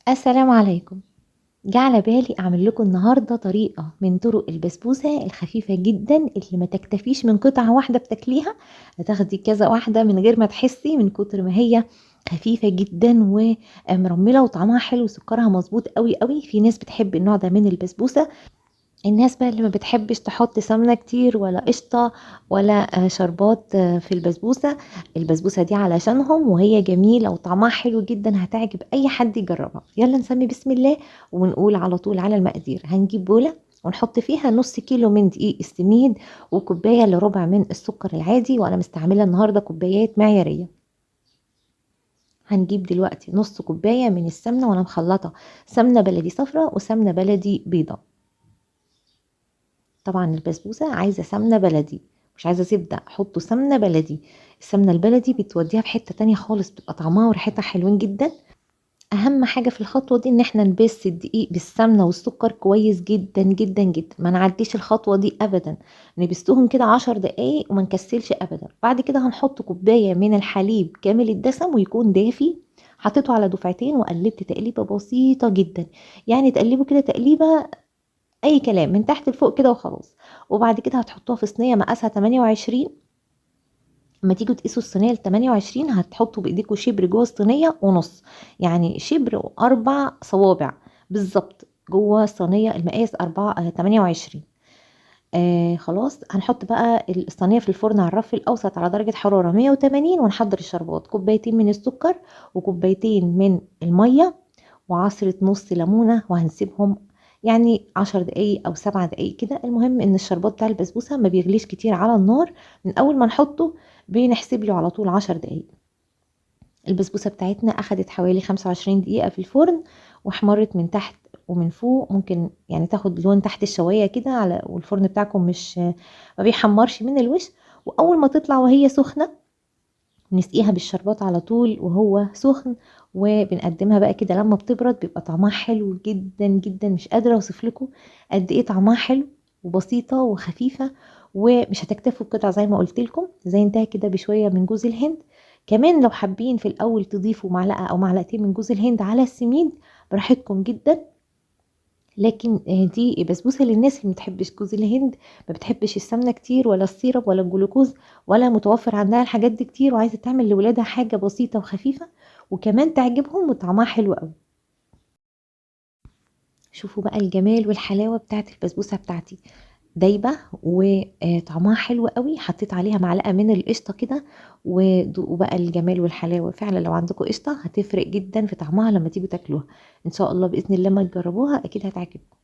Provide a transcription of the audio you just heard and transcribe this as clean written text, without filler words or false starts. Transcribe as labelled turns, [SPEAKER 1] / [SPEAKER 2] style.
[SPEAKER 1] السلام عليكم. جه على بالي اعمل لكم النهارده طريقه من طرق البسبوسه الخفيفه جدا اللي ما تكتفيش من قطعه واحده بتاكليها، هتاخدي كذا واحده من غير ما تحسي من كتر ما هي خفيفه جدا ومرمله وطعمها حلو وسكرها مظبوط قوي قوي. في ناس بتحب النوع ده من البسبوسه. الناس بقى اللي ما بتحبش تحط سمنة كتير ولا قشطة ولا شربات في البسبوسة دي علشانهم، وهي جميلة وطعمها حلو جدا، هتعجب اي حد يجربها. يلا نسمي بسم الله ونقول على طول على المقادير. هنجيب بولة ونحط فيها نص كيلو من دقيق السميد وكوباية الا ربع من السكر العادي، وانا مستعملة النهاردة كوبايات معيارية. هنجيب دلوقتي نص كوباية من السمنة، وانا مخلطة سمنة بلدي صفراء وسمنة بلدي بيضة. طبعا البسبوسة عايزة سمنة بلدي، مش عايزة زبدة، حطوا سمنة بلدي. السمنة البلدي بتوديها في حتة تانية خالص، بتبقى طعمها وريحتها حلوين جدا. اهم حاجة في الخطوة دي ان احنا نبس الدقيق بالسمنة والسكر كويس جدا جدا جدا، ما نعديش الخطوة دي ابدا. نبستهم كده 10 دقايق وما نكسلش ابدا. بعد كده هنحط كوباية من الحليب كامل الدسم ويكون دافي، حطيته على دفعتين وقلبت تقليبة بسيطة جدا. يعني تقلبه كده تقليبة اي كلام من تحت لفوق كده وخلاص. وبعد كده هتحطوها في صينيه مقاسها 28. اما تيجوا تقيسوا الصينيه ال 28 هتحطوا بايديكوا شبر جوه الصينيه ونص، يعني شبر واربع صوابع بالظبط جوه الصينيه المقاس 4 28. خلاص هنحط بقى الصينيه في الفرن على الرف الاوسط على درجه حراره 180، ونحضر الشربات: كوبايتين من السكر وكوبايتين من الميه وعصرة نص ليمونة، وهنسيبهم يعني 10 دقايق او 7 دقايق كده. المهم ان الشربات بتاع البسبوسة ما بيغليش كتير على النار، من اول ما نحطه بنحسب له على طول 10 دقايق. البسبوسة بتاعتنا اخدت حوالي 25 دقيقة في الفرن، واحمرت من تحت ومن فوق. ممكن يعني تاخد لون تحت الشواية كده على، والفرن بتاعكم مش ما بيحمرش من الوش. واول ما تطلع وهي سخنة نسقيها بالشربات على طول وهو سخن، وبنقدمها بقى كده. لما بتبرد بيبقى طعمها حلو جدا جدا، مش قادره اوصف لكم قد ايه طعمها حلو وبسيطه وخفيفه. ومش هتكتفوا بقطع زي ما قلت لكم، زينتها كده بشويه من جوز الهند. كمان لو حابين في الاول تضيفوا معلقه او معلقتين من جوز الهند على السميد براحتكم جدا. لكن دي بسبوسه للناس اللي متحبش جوز الهند، ما بتحبش السمنه كتير ولا السيرب ولا الجلوكوز، ولا متوفر عندها الحاجات دي كتير، وعايزه تعمل لولادها حاجه بسيطه وخفيفه وكمان تعجبهم وطعمها حلو قوي. شوفوا بقى الجمال والحلاوه بتاعت البسبوسه بتاعتي، دايبه وطعمها حلو قوي. حطيت عليها معلقه من القشطه كده، ودوقوا بقى الجمال والحلاوه. فعلا لو عندكم قشطه هتفرق جدا في طعمها لما تيجوا تاكلوها. ان شاء الله باذن الله ما تجربوها اكيد هتعجبكم.